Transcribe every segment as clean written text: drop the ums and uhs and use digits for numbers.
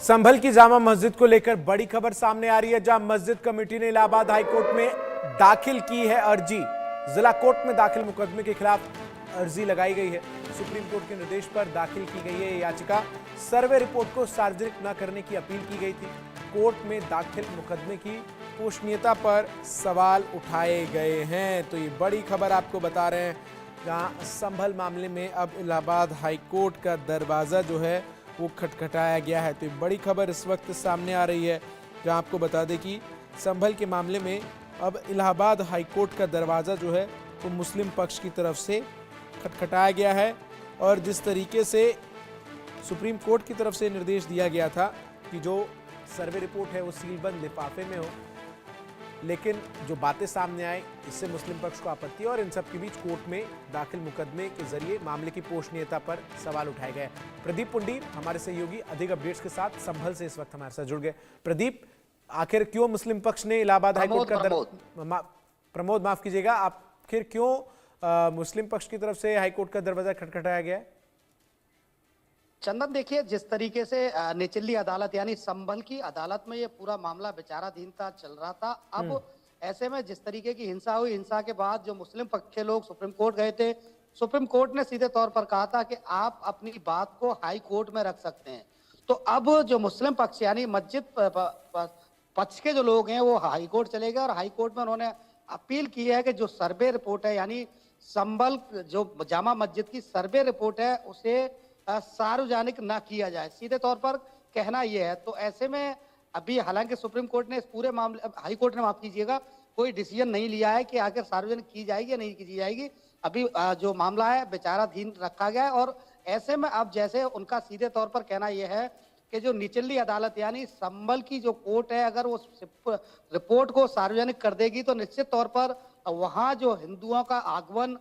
संभल की जामा मस्जिद को लेकर बड़ी खबर सामने आ रही है, जहां मस्जिद कमेटी ने इलाहाबाद हाईकोर्ट में दाखिल की है अर्जी। जिला कोर्ट में दाखिल मुकदमे के खिलाफ अर्जी लगाई गई है। सुप्रीम कोर्ट के निर्देश पर दाखिल की गई है याचिका। सर्वे रिपोर्ट को सार्वजनिक न करने की अपील की गई थी। कोर्ट में दाखिल मुकदमे की पोषणीयता पर सवाल उठाए गए हैं। तो ये बड़ी खबर आपको बता रहे हैं, जहां संभल मामले में अब इलाहाबाद हाईकोर्ट का दरवाजा जो है वो खटखटाया गया है। तो ये बड़ी खबर इस वक्त सामने आ रही है, जहां आपको बता दें कि संभल के मामले में अब इलाहाबाद हाईकोर्ट का दरवाज़ा जो है वो मुस्लिम पक्ष की तरफ से खटखटाया गया है। और जिस तरीके से सुप्रीम कोर्ट की तरफ से निर्देश दिया गया था कि जो सर्वे रिपोर्ट है वो सीलबंद लिफाफे में हो, लेकिन जो बातें सामने आए इससे मुस्लिम पक्ष को आपत्ति है और इन सब के बीच कोर्ट में दाखिल मुकदमे के जरिए मामले की पोषणीयता पर सवाल उठाए गए। प्रदीप पुंडीर हमारे सहयोगी अधिक अपडेट्स के साथ संभल से इस वक्त हमारे साथ जुड़ गए। प्रदीप, आखिर क्यों मुस्लिम पक्ष ने इलाहाबाद हाईकोर्ट का प्रमोद माफ कीजिएगा, आखिर क्यों मुस्लिम पक्ष की तरफ से हाईकोर्ट का दरवाजा खटखटाया गया है? चंदन, देखिए, जिस तरीके से निचली अदालत यानी संभल की अदालत में ये पूरा मामला विचाराधीन था, चल रहा था। अब ऐसे में जिस तरीके की हिंसा हुई, हिंसा के बाद जो मुस्लिम पक्ष के लोग सुप्रीम कोर्ट गए थे, सुप्रीम कोर्ट ने सीधे तौर पर कहा था कि आप अपनी बात को हाई कोर्ट में रख सकते हैं। तो अब जो मुस्लिम पक्ष यानी मस्जिद पक्ष के जो लोग हैं वो हाई कोर्ट चले गए और हाई कोर्ट में उन्होंने अपील की है कि जो सर्वे रिपोर्ट है यानी संभल जो जामा मस्जिद की सर्वे रिपोर्ट है उसे सार्वजनिक ना किया जाए, सीधे तौर पर कहना यह है। तो ऐसे में अभी हालांकि सुप्रीम कोर्ट ने इस पूरे मामले, हाई कोर्ट ने माफ कीजिएगा, कोई डिसीजन नहीं लिया है कि आखिर सार्वजनिक की जाएगी या नहीं की जाएगी। अभी जो मामला है विचाराधीन रखा गया है और ऐसे में अब जैसे उनका सीधे तौर पर कहना यह है कि जो निचली अदालत यानी संभल की जो कोर्ट है, अगर वो रिपोर्ट को सार्वजनिक कर देगी तो निश्चित तौर पर वहाँ जो हिंदुओं का आगमन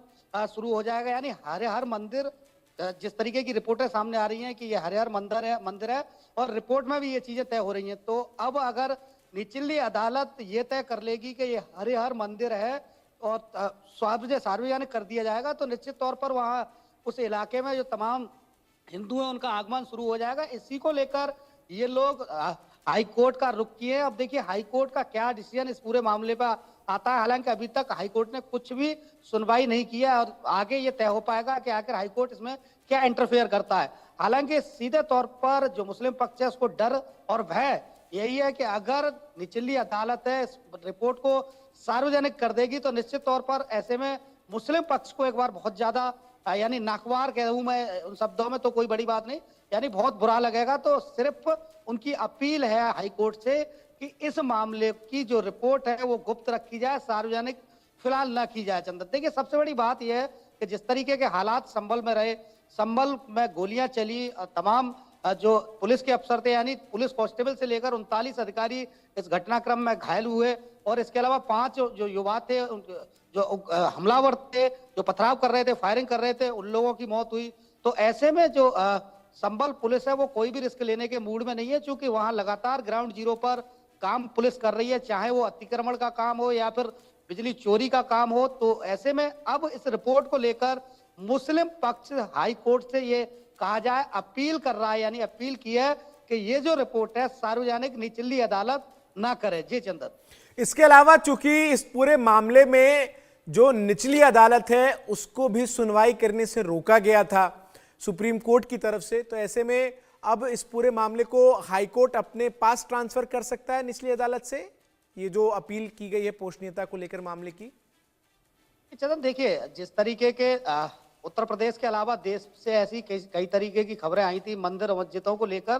शुरू हो जाएगा। यानी हर मंदिर, जिस तरीके की रिपोर्टें सामने आ रही हैं कि ये हरिहर मंदिर है और रिपोर्ट में भी ये चीजें तय हो रही हैं। तो अब अगर निचली अदालत ये तय कर लेगी कि ये हरिहर मंदिर है और सार्वजनिक कर दिया जाएगा तो निश्चित तौर पर वहाँ उस इलाके में जो तमाम हिंदू हैं उनका आगमन शुरू हो जाएगा। इसी को लेकर ये लोग हाई कोर्ट का रुख किए। अब देखिए हाई कोर्ट का क्या डिसीजन इस पूरे मामले पर आता है। हालांकि अभी तक हाई कोर्ट ने कुछ भी सुनवाई नहीं किया और आगे ये तय हो पाएगा कि आखिर हाई कोर्ट इसमें क्या इंटरफेयर करता है। हालांकि सीधे तौर पर जो मुस्लिम पक्ष है उसको डर और भय यही है कि अगर निचली अदालत है इस रिपोर्ट को सार्वजनिक कर देगी तो निश्चित तौर पर ऐसे में मुस्लिम पक्ष को एक बार बहुत ज्यादा यानी नाकवार कहूं मैं उन शब्दों में, तो कोई बड़ी बात नहीं, यानी बहुत बुरा लगेगा। तो सिर्फ उनकी अपील है हाई कोर्ट से कि इस मामले की जो रिपोर्ट है वो गुप्त रखी जाए, सार्वजनिक फिलहाल ना की जाए। चंदन, देखिए, सबसे बड़ी बात यह है कि जिस तरीके के हालात संभल में रहे, संभल में गोलियां चली, तमाम जो पुलिस के अफसर थे यानी पुलिस कांस्टेबल से लेकर 39 अधिकारी इस घटनाक्रम में घायल हुए और इसके अलावा 5 जो युवा थे, जो हमलावर थे, जो पथराव कर रहे थे, फायरिंग कर रहे थे, उन लोगों की मौत हुई। तो ऐसे में जो संभल पुलिस है वो कोई भी रिस्क लेने के मूड में नहीं है, क्योंकि वहां लगातार ग्राउंड जीरो पर काम पुलिस कर रही है, चाहे वो अतिक्रमण का काम हो या फिर बिजली चोरी का काम हो। तो ऐसे में अब इस रिपोर्ट को लेकर मुस्लिम पक्ष हाई कोर्ट से ये कहा जाए अपील कर रहा है, यानी अपील की है कि ये जो रिपोर्ट है सार्वजनिक निचली अदालत ना करे। जी चंदन, इसके अलावा चूंकि इस पूरे मामले में जो निचली अदालत है उसको भी सुनवाई करने से रोका गया था सुप्रीम कोर्ट की तरफ से, तो ऐसे में अब इस पूरे मामले को हाई कोर्ट अपने पास ट्रांसफर कर सकता है निचली अदालत से, ये जो अपील की गई है पोषणीयता को लेकर मामले की। चंदन, देखिए, जिस तरीके के उत्तर प्रदेश के अलावा देश से ऐसी कई तरीके की खबरें आई थी मंदिर और मस्जिदों को लेकर,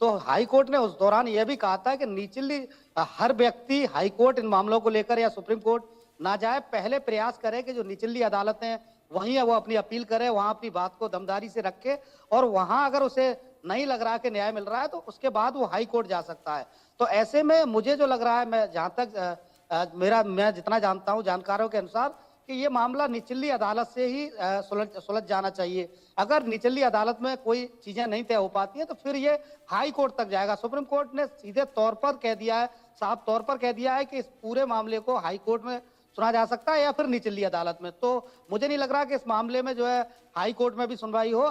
तो हाई कोर्ट ने उस दौरान यह भी कहा था कि निचली हर व्यक्ति हाई कोर्ट इन मामलों को लेकर या सुप्रीम कोर्ट ना जाए, पहले प्रयास करे कि जो निचली अदालतें वहीं है वो अपनी अपील करे, वहां अपनी बात को दमदारी से रखे और वहां अगर उसे नहीं लग रहा है कि न्याय मिल रहा है तो उसके बाद वो हाई कोर्ट जा सकता है। तो ऐसे में मुझे जो लग रहा है, मैं जहां तक मैं जितना जानता हूं जानकारों के अनुसार, कि ये मामला निचली अदालत से ही सुलझ जाना चाहिए। अगर निचली अदालत में कोई चीजें नहीं तय हो पाती हैं तो फिर ये हाई कोर्ट तक जाएगा। सुप्रीम कोर्ट ने सीधे तौर पर कह दिया है, साफ तौर पर कह दिया है कि इस पूरे मामले को हाई कोर्ट में सुना जा सकता है या फिर निचली अदालत में। तो मुझे नहीं लग रहा कि इस मामले में जो है हाई कोर्ट में भी सुनवाई हो।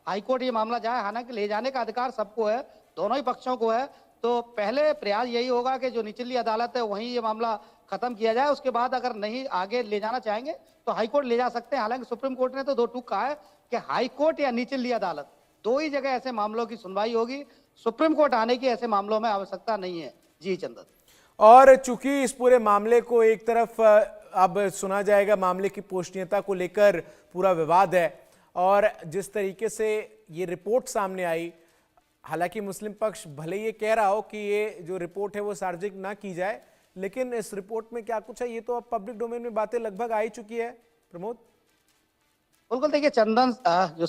हाईकोर्ट ये मामला जाए। हालांकि ले जाने का अधिकार सबको है, दोनों ही पक्षों को है। तो पहले प्रयास यही होगा कि जो निचली अदालत है वहीं ये मामला खत्म किया जाए। उसके बाद अगर नहीं आगे ले जाना चाहेंगे तो हाईकोर्ट ले जा सकते हैं। हालांकि सुप्रीम कोर्ट ने तो दो टूक कहा है कि हाईकोर्ट या निचली अदालत, दो ही जगह ऐसे मामलों की सुनवाई होगी। सुप्रीम कोर्ट आने की ऐसे मामलों में आवश्यकता नहीं है। जी चंदन। और चूंकि इस पूरे मामले को एक तरफ अब सुना जाएगा, मामले की पोषणीयता को लेकर पूरा विवाद है, और जिस तरीके से ये रिपोर्ट सामने आई, हालांकि मुस्लिम पक्ष भले ये कह रहा हो कि ये जो रिपोर्ट है वो सार्वजनिक ना की जाए, लेकिन इस रिपोर्ट में क्या कुछ है ये तो अब पब्लिक डोमेन में बातें लगभग आ ही चुकी है। प्रमोद। बिल्कुल, देखिए चंदन, जो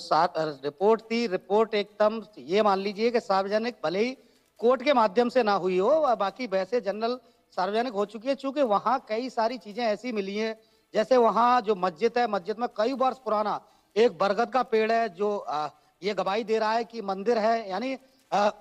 रिपोर्ट थी, रिपोर्ट एकदम ये मान लीजिए कि सार्वजनिक भले ही कोर्ट के माध्यम से ना हुई हो, बाकी वैसे जनरल सार्वजनिक हो चुकी है। चूंकि वहां कई सारी चीजें ऐसी मिली हैं, जैसे वहां जो मस्जिद है, मस्जिद में कई वर्ष पुराना एक बरगद का पेड़ है जो ये गवाही दे रहा है कि मंदिर है। यानी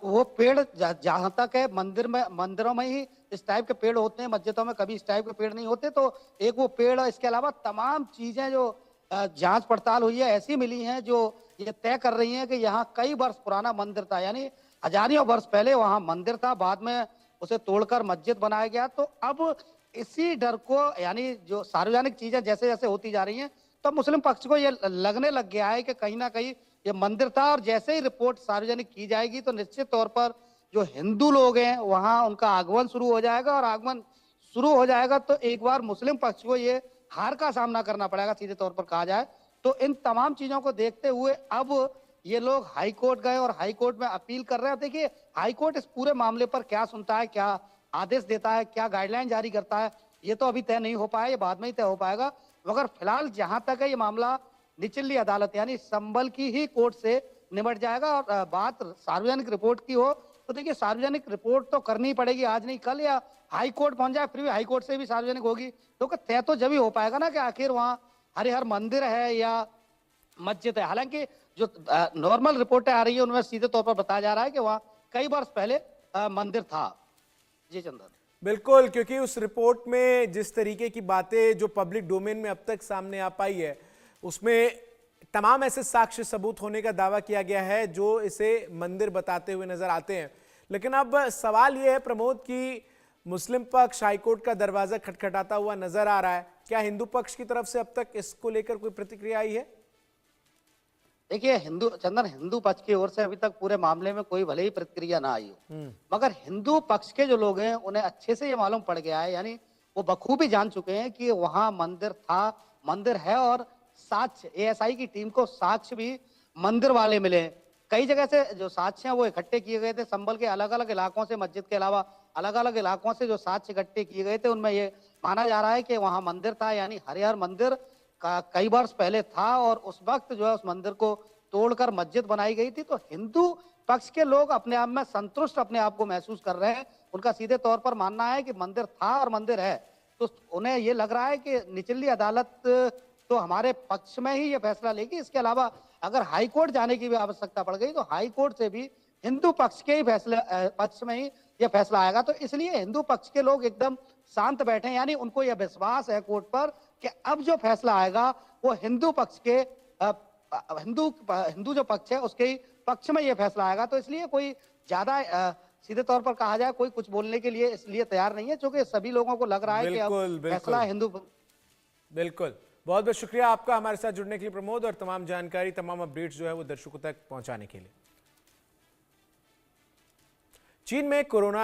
वो पेड़ जहां तक है मंदिरों में ही इस टाइप के पेड़ होते हैं, मस्जिदों में कभी इस टाइप के पेड़ नहीं होते। तो एक वो पेड़, इसके अलावा तमाम चीजें जो जांच पड़ताल हुई है ऐसी मिली हैं जो ये तय कर रही हैं कि यहाँ कई वर्ष पुराना मंदिर था। यानी हजारों वर्ष पहले वहां मंदिर था, बाद में उसे तोड़कर मस्जिद बनाया गया। तो अब इसी डर को, यानी जो सार्वजनिक चीजें जैसे जैसे होती जा रही हैं, तो मुस्लिम पक्ष को ये लगने लग गया है कि कहीं ना कहीं ये मंदिर था। और जैसे ही रिपोर्ट सार्वजनिक की जाएगी तो निश्चित तौर पर जो हिंदू लोग हैं वहां उनका आगमन शुरू हो जाएगा, और आगमन शुरू हो जाएगा तो एक बार मुस्लिम पक्ष को ये हार का सामना करना पड़ेगा, सीधे तौर पर कहा जाए तो। इन तमाम चीजों को देखते हुए अब ये लोग हाई कोर्ट गए और हाई कोर्ट में अपील कर रहे हैं। देखिए हाई कोर्ट इस पूरे मामले पर क्या सुनता है, क्या आदेश देता है, क्या गाइडलाइन जारी करता है, ये तो अभी तय नहीं हो पाया, ये बाद में ही तय हो पाएगा। मगर फिलहाल जहां तक है ये मामला निचली अदालत यानी संभल की ही कोर्ट से निपट जाएगा। और बात सार्वजनिक रिपोर्ट की हो तो देखिए सार्वजनिक रिपोर्ट तो करनी पड़ेगी, आज नहीं कल, या हाई कोर्ट पहुंच जाए फिर भी हाई कोर्ट से भी सार्वजनिक होगी। क्योंकि तय तो जब ही हो पाएगा ना कि आखिर वहां हरिहर मंदिर है या मस्जिद है। हालांकि जो नॉर्मल रिपोर्टें आ रही है उनमें सीधे तौर पर बताया जा रहा है कि वहां कई वर्ष पहले मंदिर था। जी चंदन। बिल्कुल, क्योंकि उस रिपोर्ट में जिस तरीके की बातें जो पब्लिक डोमेन में अब तक सामने आ पाई है, उसमें तमाम ऐसे साक्ष्य सबूत होने का दावा किया गया है जो इसे मंदिर बताते हुए नजर आते हैं। लेकिन अब सवाल यह है प्रमोद कि मुस्लिम पक्ष हाईकोर्ट का दरवाजा खटखटाता हुआ नजर आ रहा है, क्या हिंदू पक्ष की तरफ से अब तक इसको लेकर कोई प्रतिक्रिया आई है? देखिए हिंदू पक्ष की ओर से अभी तक पूरे मामले में कोई भले ही प्रतिक्रिया ना आई हो, मगर हिंदू पक्ष के जो लोग हैं उन्हें अच्छे से ये मालूम पड़ गया है। यानी वो बखूबी जान चुके हैं कि वहां मंदिर था, मंदिर है, और साक्ष्य एएसआई की टीम को साक्ष्य भी मंदिर वाले मिले। कई जगह से जो साक्ष्य हैं वो इकट्ठे किए गए थे, संभल के अलग अलग इलाकों से, मस्जिद के अलावा अलग अलग इलाकों से जो साक्ष्य इकट्ठे किए गए थे उनमें ये माना जा रहा है कि वहां मंदिर था। यानी हरिहर मंदिर का कई वर्ष पहले था और उस वक्त जो है उस मंदिर को तोड़कर मस्जिद बनाई गई थी। तो हिंदू पक्ष के लोग अपने आप में संतुष्ट अपने आप को महसूस कर रहे हैं। उनका सीधे तौर पर मानना है कि मंदिर था और मंदिर है। तो उन्हें ये लग रहा है कि निचली अदालत तो हमारे पक्ष में ही ये फैसला लेगी। इसके अलावा अगर हाई कोर्ट जाने की भी आवश्यकता पड़ गई तो हाई कोर्ट से भी हिंदू पक्ष के ही फैसले पक्ष में ही ये फैसला आएगा। तो इसलिए हिंदू पक्ष के लोग एकदम शांत बैठे हैं। यानी उनको यह विश्वास है कोर्ट पर कि अब जो फैसला आएगा वो हिंदू पक्ष के हिंदू जो पक्ष है उसके ही पक्ष में ये फैसला आएगा। तो इसलिए कोई ज्यादा सीधे तौर पर कहा जाए कोई कुछ बोलने के लिए इसलिए तैयार नहीं है, क्योंकि सभी लोगों को लग रहा है कि अब फैसला हिंदू। बिल्कुल, बहुत बहुत शुक्रिया आपका हमारे साथ जुड़ने के लिए प्रमोद, और तमाम जानकारी, तमाम अपडेट्स जो है वो दर्शकों तक पहुंचाने के लिए। चीन में कोरोना